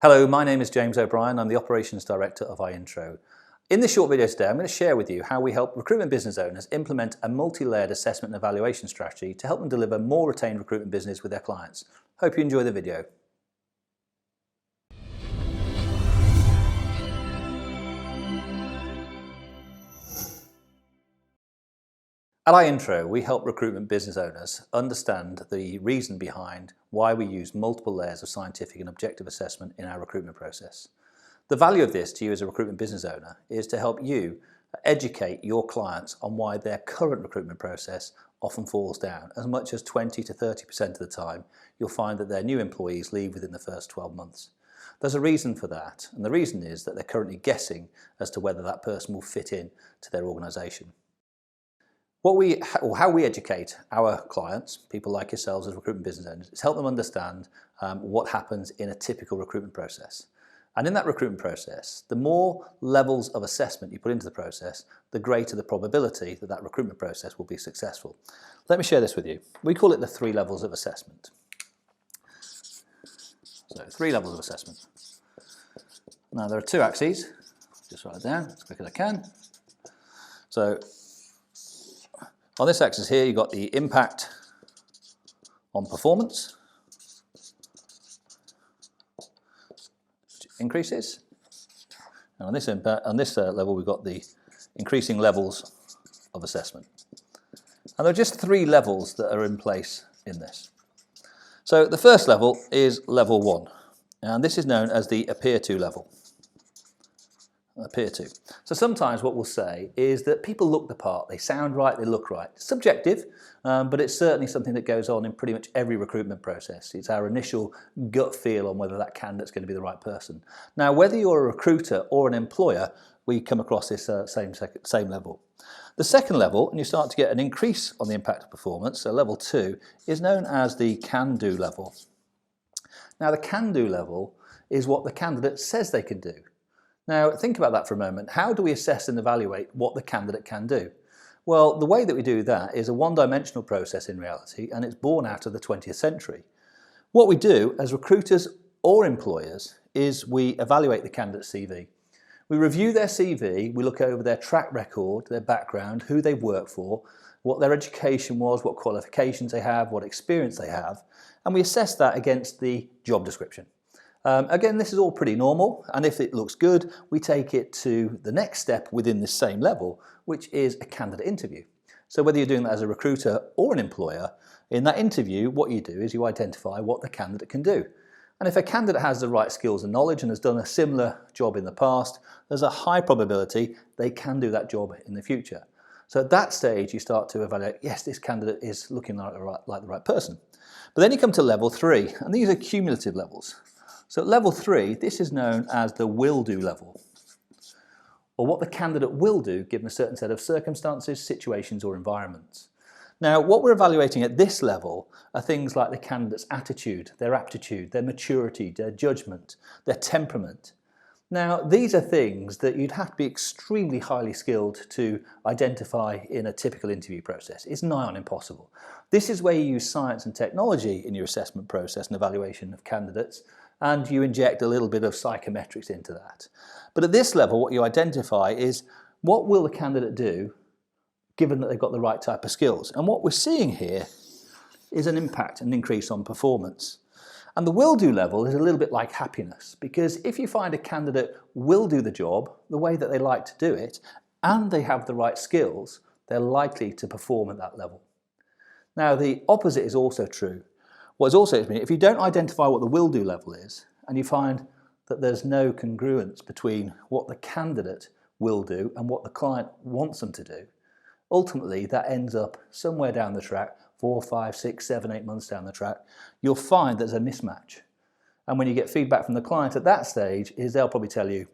Hello, my name is James O'Brien. I'm the Operations Director of iIntro. In this short video today, I'm going to share with you how we help recruitment business owners implement a multi-layered assessment and evaluation strategy to help them deliver more retained recruitment business with their clients. Hope you enjoy the video. At iIntro, we help recruitment business owners understand the reason behind why we use multiple layers of scientific and objective assessment in our recruitment process. The value of this to you as a recruitment business owner is to help you educate your clients on why their current recruitment process often falls down. As much as 20 to 30% of the time, you'll find that their new employees leave within the first 12 months. There's a reason for that, and the reason is that they're currently guessing as to whether that person will fit in to their organisation. How we educate our clients, people like yourselves as recruitment business owners, is help them understand what happens in a typical recruitment process. And in that recruitment process, the more levels of assessment you put into the process, the greater the probability that that recruitment process will be successful. Let me share this with you. We call it the 3 levels of assessment. So 3 levels of assessment. Now there are 2 axes. Just write it down as quick as I can. So on this axis here, you've got the impact on performance, which increases. And on this level, we've got the increasing levels of assessment. And there are just 3 levels that are in place in this. So the first level is level 1, and this is known as the appear to level. Appear to. So sometimes what we'll say is that people look the part, they sound right, they look right. It's subjective, but it's certainly something that goes on in pretty much every recruitment process. It's our initial gut feel on whether that candidate's going to be the right person. Now, whether you're a recruiter or an employer, we come across this same level. The second level, and you start to get an increase on the impact of performance, so level 2, is known as the can-do level. Now, the can-do level is what the candidate says they can do. Now, think about that for a moment. How do we assess and evaluate what the candidate can do? Well, the way that we do that is a one-dimensional process in reality, and it's born out of the 20th century. What we do as recruiters or employers is we evaluate the candidate's CV. We review their CV, we look over their track record, their background, who they've worked for, what their education was, what qualifications they have, what experience they have, and we assess that against the job description. Again, this is all pretty normal, and if it looks good, we take it to the next step within this same level, which is a candidate interview. So whether you're doing that as a recruiter or an employer, in that interview, what you do is you identify what the candidate can do. And if a candidate has the right skills and knowledge and has done a similar job in the past, there's a high probability they can do that job in the future. So at that stage, you start to evaluate, yes, this candidate is looking like the right person. But then you come to level 3, and these are cumulative levels. So at level 3, this is known as the will-do level, or what the candidate will do given a certain set of circumstances, situations or environments. Now, what we're evaluating at this level are things like the candidate's attitude, their aptitude, their maturity, their judgment, their temperament. Now, these are things that you'd have to be extremely highly skilled to identify in a typical interview process. It's nigh on impossible. This is where you use science and technology in your assessment process and evaluation of candidates, and you inject a little bit of psychometrics into that. But at this level, what you identify is what will the candidate do given that they've got the right type of skills. And what we're seeing here is an impact, an increase on performance. And the will-do level is a little bit like happiness, because if you find a candidate will do the job the way that they like to do it, and they have the right skills, they're likely to perform at that level. Now, the opposite is also true. What is also true, if you don't identify what the will-do level is, and you find that there's no congruence between what the candidate will do and what the client wants them to do, ultimately that ends up somewhere down the track, 4, 5, 6, 7, 8 months down the track, you'll find there's a mismatch. And when you get feedback from the client at that stage, they'll probably tell you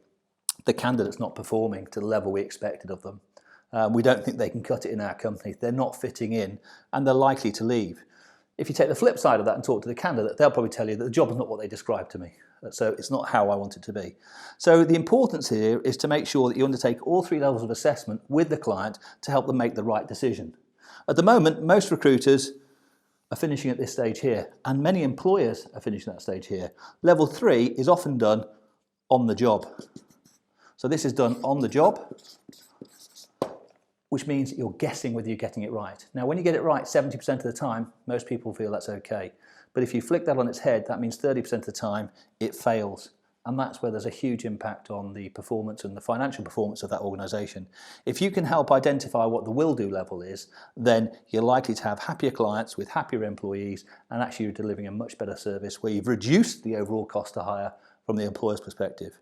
the candidate's not performing to the level we expected of them. We don't think they can cut it in our company, they're not fitting in, and they're likely to leave. If you take the flip side of that and talk to the candidate, they'll probably tell you that the job is not what they described to me. So it's not how I want it to be. So the importance here is to make sure that you undertake all 3 levels of assessment with the client to help them make the right decision. At the moment, most recruiters are finishing at this stage here, and many employers are finishing at that stage here. Level 3 is often done on the job. So this is done on the job, which means you're guessing whether you're getting it right. Now, when you get it right 70% of the time, most people feel that's okay. But if you flick that on its head, that means 30% of the time it fails. And that's where there's a huge impact on the performance and the financial performance of that organisation. If you can help identify what the will-do level is, then you're likely to have happier clients with happier employees, and actually you're delivering a much better service where you've reduced the overall cost to hire from the employer's perspective.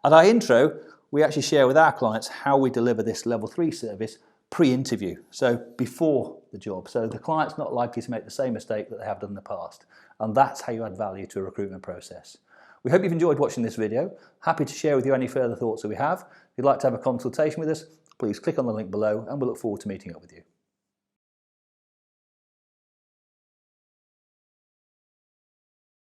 At our intro, we actually share with our clients how we deliver this level 3 service pre-interview, so before the job. So the client's not likely to make the same mistake that they have done in the past. And that's how you add value to a recruitment process. We hope you've enjoyed watching this video. Happy to share with you any further thoughts that we have. If you'd like to have a consultation with us, please click on the link below and we'll look forward to meeting up with you.